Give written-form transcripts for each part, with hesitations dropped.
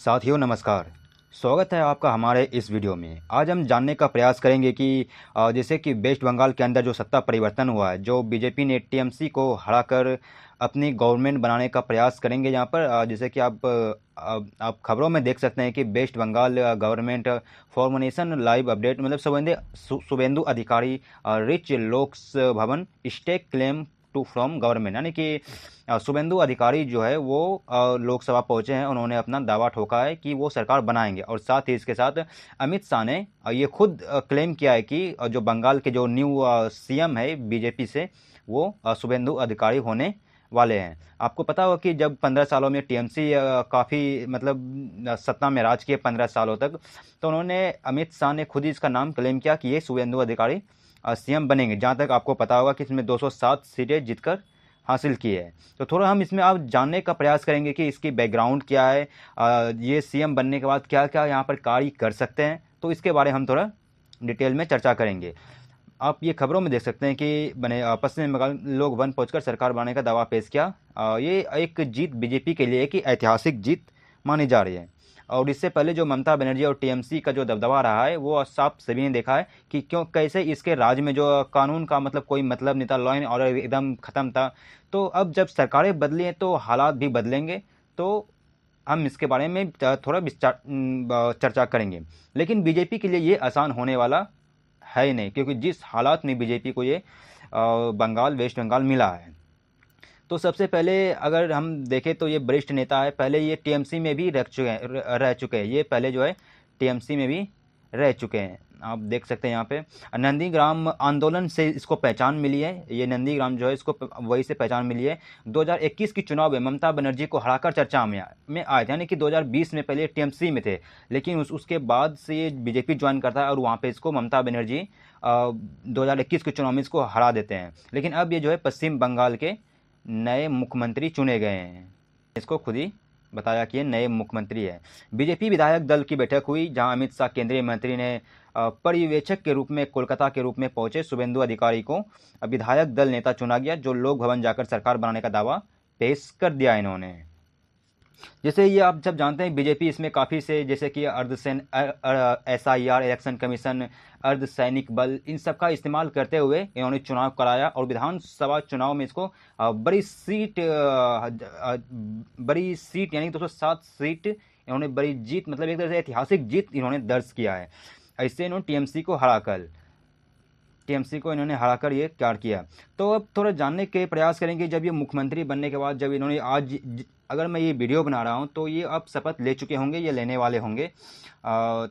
साथियों नमस्कार। स्वागत है आपका हमारे इस वीडियो में। आज हम जानने का प्रयास करेंगे कि जैसे कि वेस्ट बंगाल के अंदर जो सत्ता परिवर्तन हुआ है, जो बीजेपी ने टीएमसी को हराकर अपनी गवर्नमेंट बनाने का प्रयास करेंगे। यहाँ पर जैसे कि आप खबरों में देख सकते हैं कि West Bengal government formation live update मतलब Suvendu Adhikari reach Lok Bhavan stake claim to form government, यानी कि शुभेंदु अधिकारी जो है वो लोकसभा पहुंचे हैं। उन्होंने अपना दावा ठोका है कि वो सरकार बनाएंगे और साथ ही इसके साथ अमित शाह ने ये खुद क्लेम किया है कि जो बंगाल के जो न्यू सीएम है बीजेपी से, वो शुभेंदु अधिकारी होने वाले हैं। आपको पता होगा कि जब 15 सालों में टीएमसी काफ़ी मतलब सत्ता में राज किए 15 सालों तक, तो उन्होंने अमित शाह ने खुद ही इसका नाम क्लेम किया कि ये शुभेंदु अधिकारी सीएम बनेंगे। जहाँ तक आपको पता होगा कि इसमें 207 सीटें जीतकर हासिल की है। तो थोड़ा हम इसमें आप जानने का प्रयास करेंगे कि इसकी बैकग्राउंड क्या है, ये सीएम बनने के बाद क्या क्या यहाँ पर कार्य कर सकते हैं, तो इसके बारे में हम थोड़ा डिटेल में चर्चा करेंगे। आप ये खबरों में देख सकते हैं कि पश्चिम बंगाल लोग वन पहुंचकर सरकार बनाने का दावा पेश किया। ये एक जीत बीजेपी के लिए एक ऐतिहासिक जीत मानी जा रही है। और इससे पहले जो ममता बनर्जी और टीएमसी का जो दबदबा रहा है, वो साफ सभी ने देखा है कि क्यों कैसे इसके राज में जो कानून का मतलब कोई मतलब नहीं था, लॉ एंड ऑर्डर एकदम ख़त्म था। तो अब जब सरकारें बदली हैं तो हालात भी बदलेंगे। तो हम इसके बारे में थोड़ा चर्चा करेंगे। लेकिन बीजेपी के लिए ये आसान होने वाला है ही नहीं, क्योंकि जिस हालात में बीजेपी को ये वेस्ट बंगाल मिला है। तो सबसे पहले अगर हम देखें तो ये वरिष्ठ नेता है, पहले ये टीएमसी में भी रह चुके हैं। ये पहले जो है टीएमसी में भी रह चुके हैं। आप देख सकते हैं यहाँ पे नंदीग्राम आंदोलन से इसको पहचान मिली है। ये नंदीग्राम जो है इसको वही से पहचान मिली है। 2021 की चुनाव में ममता बनर्जी को हराकर चर्चा में आए थे, यानी कि 2020 में पहले टीएमसी में थे, लेकिन उसके बाद से ये बीजेपी ज्वाइन करता है और वहाँ पे इसको ममता बनर्जी 2021 के चुनाव में इसको हरा देते हैं। लेकिन अब ये जो है पश्चिम बंगाल के नए मुख्यमंत्री चुने गए हैं। इसको खुद ही बताया कि ये नए मुख्यमंत्री है। बीजेपी विधायक दल की बैठक हुई, जहां अमित शाह केंद्रीय मंत्री ने पर्यवेक्षक के रूप में कोलकाता के रूप में पहुंचे शुभेंदु अधिकारी को विधायक दल नेता चुना गया, जो लोक भवन जाकर सरकार बनाने का दावा पेश कर दिया इन्होंने। जैसे ये आप जब जानते हैं बीजेपी इसमें काफ़ी से, जैसे कि SIR इलेक्शन कमीशन, अर्धसैनिक बल, इन सब का इस्तेमाल करते हुए इन्होंने चुनाव कराया और विधानसभा चुनाव में इसको बड़ी सीट यानी 207 सीट इन्होंने बड़ी जीत मतलब एक तरह से ऐतिहासिक जीत इन्होंने दर्ज किया है। ऐसे इन्होंने टीएमसी को इन्होंने हराकर ये कार्य किया। तो अब थोड़ा जानने के प्रयास करेंगे, जब ये मुख्यमंत्री बनने के बाद, जब इन्होंने आज अगर मैं ये वीडियो बना रहा हूँ तो ये अब शपथ ले चुके होंगे, ये लेने वाले होंगे।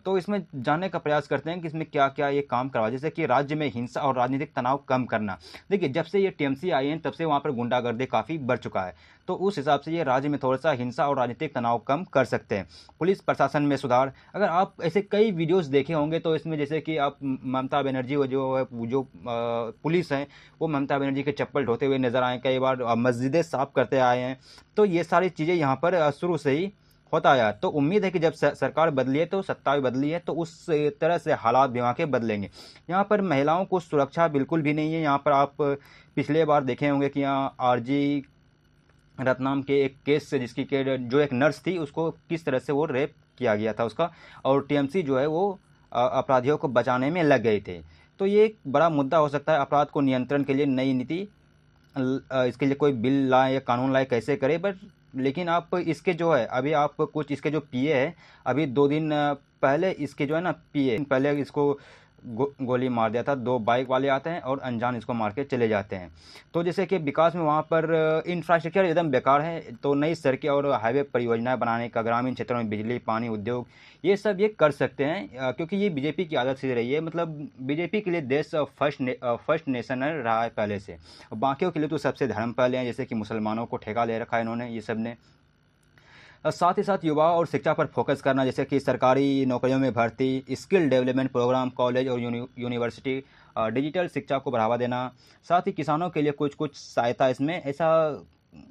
तो इसमें जानने का प्रयास करते हैं कि इसमें क्या क्या ये काम करवा, जैसे कि राज्य में हिंसा और राजनीतिक तनाव कम करना। देखिए, जब से ये टीएमसी आई है तब से वहाँ पर गुंडागर्दी काफ़ी बढ़ चुका है, तो उस हिसाब से ये राज्य में थोड़ा सा हिंसा और राजनीतिक तनाव कम कर सकते हैं। पुलिस प्रशासन में सुधार, अगर आप ऐसे कई वीडियोस देखे होंगे तो इसमें जैसे कि आप ममता बनर्जी जो पुलिस हैं वो ममता बनर्जी के चप्पल ढोते हुए नजर आए, कई बार मस्जिदें साफ करते आए हैं। तो ये सारी चीज़ें यहाँ पर शुरू से ही होता आया। तो उम्मीद है कि जब सरकार बदली है तो सत्ता भी बदली है, तो उस तरह से हालात भी वहाँ के बदलेंगे। यहाँ पर महिलाओं को सुरक्षा बिल्कुल भी नहीं है। यहाँ पर आप पिछले बार देखे होंगे कि यहाँ RG रत्नाम के एक केस से, जिसकी के जो एक नर्स थी उसको किस तरह से वो रेप किया गया था उसका, और टीएमसी जो है वो अपराधियों को बचाने में लग गए थे। तो ये एक बड़ा मुद्दा हो सकता है। अपराध को नियंत्रण के लिए नई नीति, इसके लिए कोई बिल लाए या कानून लाए, कैसे करे। बट लेकिन आप इसके जो है अभी आप कुछ इसके जो पीए है, अभी 2 दिन पहले इसके जो है ना पीए पहले इसको गोली मार दिया था। 2 बाइक वाले आते हैं और अनजान इसको मार के चले जाते हैं। तो जैसे कि विकास में वहाँ पर इंफ्रास्ट्रक्चर एकदम बेकार है, तो नई सड़कें और हाईवे परियोजनाएं बनाने का, ग्रामीण क्षेत्रों में बिजली, पानी, उद्योग, ये सब ये कर सकते हैं, क्योंकि ये बीजेपी की आदत सी रही है। मतलब बीजेपी के लिए देश फर्स्ट नेशन रहा है पहले से, बाकियों के लिए तो सबसे धर्म पहले हैं, जैसे कि मुसलमानों को ठेका ले रखा है इन्होंने, ये सब ने। साथ ही साथ युवा और शिक्षा पर फोकस करना, जैसे कि सरकारी नौकरियों में भर्ती, स्किल डेवलपमेंट प्रोग्राम, कॉलेज और यूनिवर्सिटी, डिजिटल शिक्षा को बढ़ावा देना। साथ ही किसानों के लिए कुछ कुछ सहायता, इसमें ऐसा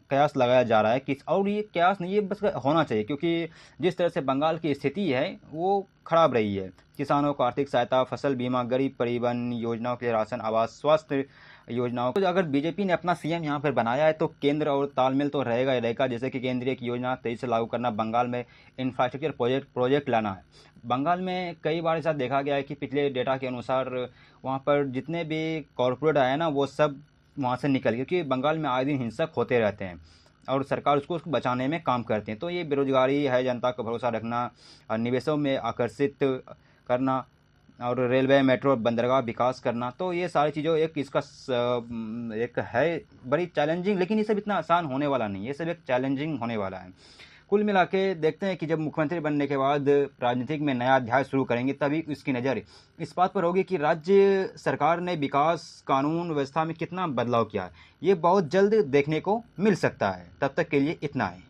कयास लगाया जा रहा है कि, और ये कयास नहीं, ये बस होना चाहिए, क्योंकि जिस तरह से बंगाल की स्थिति है वो खराब रही है। किसानों को आर्थिक सहायता, फसल बीमा, गरीब परिवहन योजनाओं के लिए राशन, आवास, स्वास्थ्य योजनाओं को। तो अगर बीजेपी ने अपना सीएम यहाँ पर बनाया है तो केंद्र और तालमेल तो रहेगा ही रहेगा, जैसे कि केंद्रीय की योजना तेजी से लागू करना, बंगाल में इंफ्रास्ट्रक्चर प्रोजेक्ट लाना है। बंगाल में कई बार ऐसा देखा गया है कि पिछले डेटा के अनुसार वहाँ पर जितने भी कॉरपोरेट आए ना वो सब वहाँ से निकल गए, क्योंकि बंगाल में आए दिन हिंसक होते रहते हैं और सरकार उसको बचाने में काम करती है। तो ये बेरोजगारी है, जनता को भरोसा रखना, निवेशों में आकर्षित करना और रेलवे, मेट्रो, बंदरगाह विकास करना, तो ये सारी चीज़ों एक है बड़ी चैलेंजिंग, लेकिन ये सब इतना आसान होने वाला नहीं है, ये सब एक चैलेंजिंग होने वाला है। कुल मिला के देखते हैं कि जब मुख्यमंत्री बनने के बाद राजनीतिक में नया अध्याय शुरू करेंगे तभी इसकी नज़र इस बात पर होगी कि राज्य सरकार ने विकास, कानून व्यवस्था में कितना बदलाव किया है। ये बहुत जल्द देखने को मिल सकता है। तब तक के लिए इतना है।